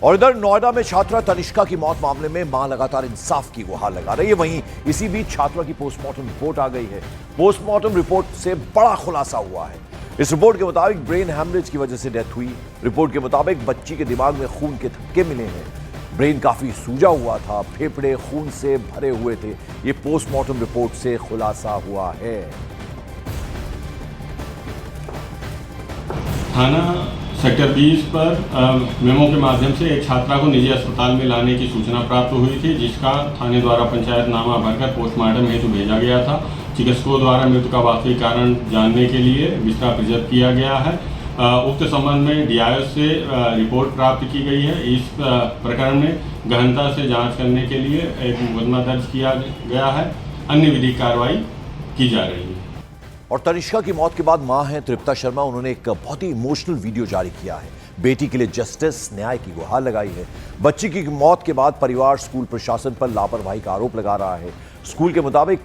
और इधर नोएडा में छात्रा तनिष्का की मौत मामले में मां लगातार इंसाफ की गुहार लगा रही है। वहीं इसी बीच छात्रा की पोस्टमार्टम रिपोर्ट आ गई है। पोस्टमार्टम रिपोर्ट से बड़ा खुलासा हुआ है। इस रिपोर्ट के मुताबिक ब्रेन हैमरेज की वजह से डेथ हुई। रिपोर्ट के मुताबिक बच्ची के दिमाग में खून के थक्के मिले हैं। ब्रेन काफी सूजा हुआ था, फेफड़े खून से भरे हुए थे। ये पोस्टमार्टम रिपोर्ट से खुलासा हुआ है। थाना सेक्टर 20 पर मेमो के माध्यम से एक छात्रा को निजी अस्पताल में लाने की सूचना प्राप्त हुई थी, जिसका थाने द्वारा पंचायतनामा भरकर पोस्टमार्टम हेतु भेजा गया था। चिकित्सकों द्वारा मृत्यु का वास्तविक कारण जानने के लिए बिस्तर प्रिजर्व किया गया है। उक्त संबंध में डीआईओ से रिपोर्ट प्राप्त की गई है। इस प्रकरण में गहनता से जांच करने के लिए एक मुकदमा दर्ज किया गया है। अन्य विधिक कार्रवाई की जा रही है। और तनिष्का की मौत के बाद मां हैं तृप्ता शर्मा, उन्होंने एक बहुत ही इमोशनल वीडियो जारी किया है। बेटी के लिए जस्टिस, न्याय की गुहार लगाई है। बच्ची की मौत के बाद परिवार स्कूल प्रशासन पर लापरवाही का आरोप लगा रहा है। स्कूल के मुताबिक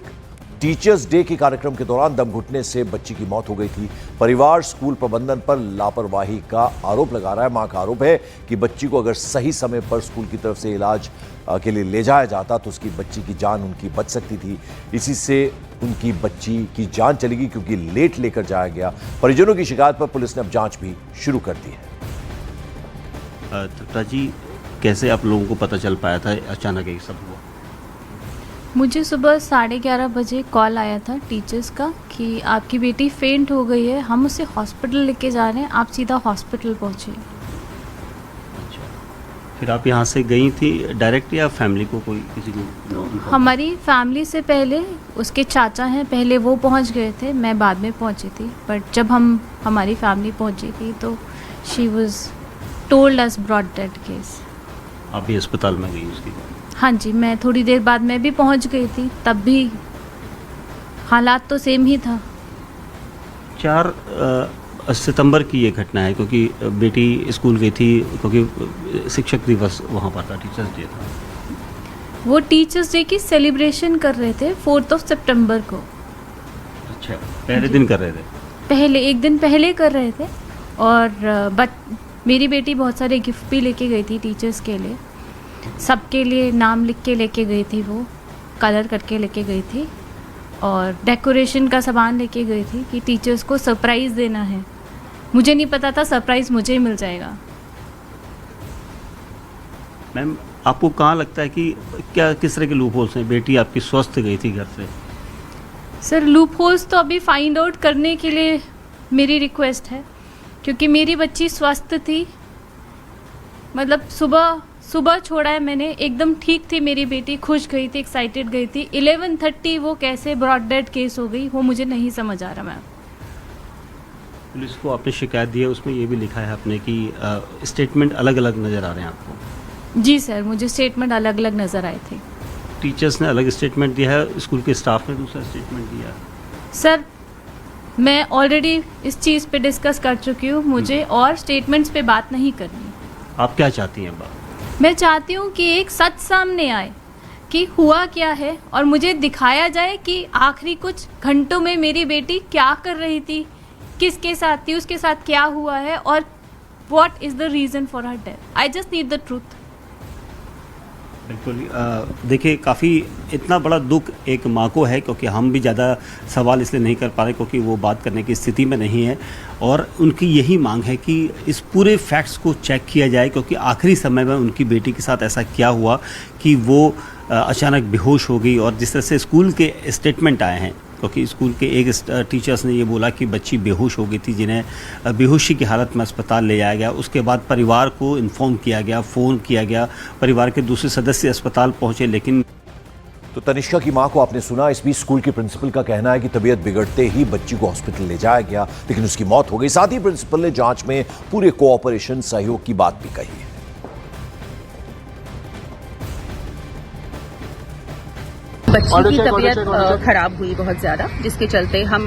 टीचर्स डे के कार्यक्रम के दौरान दम घुटने से बच्ची की मौत हो गई थी। परिवार स्कूल प्रबंधन पर लापरवाही का आरोप लगा रहा है। मां का आरोप है कि बच्ची को अगर सही समय पर स्कूल की तरफ से इलाज के लिए ले जाया जाता तो उसकी बच्ची की जान उनकी बच सकती थी। इसी से उनकी बच्ची की जान चली गई क्योंकि लेट लेकर जाया गया। परिजनों की शिकायत पर पुलिस ने अब जांच भी शुरू कर दी है। तृप्ता जी, कैसे आप लोगों को पता चल पाया था अचानक ये सब हुआ? मुझे सुबह 11:30 बजे कॉल आया था टीचर्स का कि आपकी बेटी फेंट हो गई है, हम उसे हॉस्पिटल लेके जा रहे हैं, आप सीधा हॉस्पिटल पहुँचे। अच्छा, फिर आप यहाँ से गई थी डायरेक्ट या फैमिली को कोई किसी को? हमारी फैमिली से पहले उसके चाचा हैं, पहले वो पहुँच गए थे, मैं बाद में पहुँची थी। बट जब हमारी फैमिली पहुँची थी तो she was told us brought dead case. आप भी अस्पताल में गई उसकी? हाँ जी, मैं थोड़ी देर बाद मैं भी पहुंच गई थी, तब भी हालात तो सेम ही था। 4 सितंबर की ये घटना है, क्योंकि बेटी स्कूल गई थी, क्योंकि शिक्षक दिवस वहाँ पर था, टीचर्स डे था। वो टीचर्स डे की सेलिब्रेशन कर रहे थे 4 सितंबर को। अच्छा, पहले दिन कर रहे थे? पहले एक दिन पहले कर रहे थे। और मेरी बेटी बहुत सारे गिफ्ट भी लेके गई थी टीचर्स के लिए। सबके लिए नाम लिख के लेके गई थी, वो कलर करके लेके गई थी, और डेकोरेशन का सामान लेके गई थी कि टीचर्स को सरप्राइज़ देना है। मुझे नहीं पता था सरप्राइज़ मुझे ही मिल जाएगा। मैम, आपको कहाँ लगता है कि क्या किस तरह के लूप होल्स हैं? बेटी आपकी स्वस्थ गई थी घर से। सर, लूप होल्स तो अभी फाइंड आउट करने के लिए मेरी रिक्वेस्ट है, क्योंकि मेरी बच्ची स्वस्थ थी। मतलब सुबह छोड़ा है मैंने, एकदम ठीक थी मेरी बेटी, खुश गई थी, एक्साइटेड गई थी। 11:30 वो कैसे ब्रॉड डेड केस हो गई, वो मुझे नहीं समझ आ रहा। मैम, पुलिस को आपने शिकायत दी है, उसमें ये भी लिखा है आपने कि स्टेटमेंट अलग अलग नज़र आ रहे हैं आपको? जी सर, मुझे स्टेटमेंट अलग अलग नज़र आए थे। टीचर्स ने अलग स्टेटमेंट दिया है, स्कूल के स्टाफ ने दूसरा स्टेटमेंट दिया है। सर, मैं ऑलरेडी इस चीज़ पे डिस्कस कर चुकी हूँ, मुझे और स्टेटमेंट्स पे बात नहीं करनी। आप क्या चाहती हैं बात? मैं चाहती हूँ कि एक सच सामने आए कि हुआ क्या है, और मुझे दिखाया जाए कि आखिरी कुछ घंटों में मेरी बेटी क्या कर रही थी, किसके साथ थी, उसके साथ क्या हुआ है, और what is the reason for her death. I just need the truth. बिल्कुल। देखिए, काफ़ी इतना बड़ा दुख एक माँ को है, क्योंकि हम भी ज़्यादा सवाल इसलिए नहीं कर पा रहे क्योंकि वो बात करने की स्थिति में नहीं है, और उनकी यही मांग है कि इस पूरे फैक्ट्स को चेक किया जाए, क्योंकि आखिरी समय में उनकी बेटी के साथ ऐसा क्या हुआ कि वो अचानक बेहोश हो गई। और जिस तरह से स्कूल के स्टेटमेंट आए हैं, क्योंकि स्कूल के एक टीचर्स ने ये बोला कि बच्ची बेहोश हो गई थी, जिन्हें बेहोशी की हालत में अस्पताल ले जाया गया। उसके बाद परिवार को इन्फॉर्म किया गया, फ़ोन किया गया, परिवार के दूसरे सदस्य अस्पताल पहुंचे, लेकिन तो तनिष्का की मां को आपने सुना। इस बीच स्कूल के प्रिंसिपल का कहना है कि तबीयत बिगड़ते ही बच्ची को हॉस्पिटल ले जाया गया, लेकिन उसकी मौत हो गई। साथ ही प्रिंसिपल ने जांच में पूरे कोऑपरेशन, सहयोग की बात भी कही है। बच्ची की तबीयत खराब हुई बहुत ज्यादा, जिसके चलते हम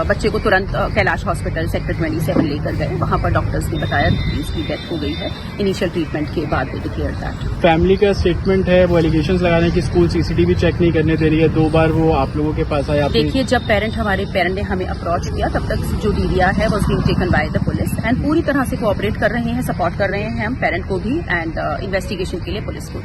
बच्चे को तुरंत कैलाश हॉस्पिटल सेक्टर 27 लेकर गए। वहां पर डॉक्टर्स ने बताया कि इसकी डेथ हो गई है। इनिशियल ट्रीटमेंट के बाद दे डिक्लेयर दैट। फैमिली का स्टेटमेंट है, वो एलिगेशंस लगा रहे हैं कि स्कूल सीसीटीवी चेक नहीं करने दे रही है। 2 बार वो आप लोगों के पास आया। देखिए, जब हमारे पेरेंट ने हमें अप्रोच किया, तब तक जो डीडिया है was being taken by the police and पूरी तरह से कोऑपरेट कर रहे हैं, सपोर्ट कर रहे हैं हम पेरेंट को भी एंड इन्वेस्टिगेशन के लिए पुलिस को।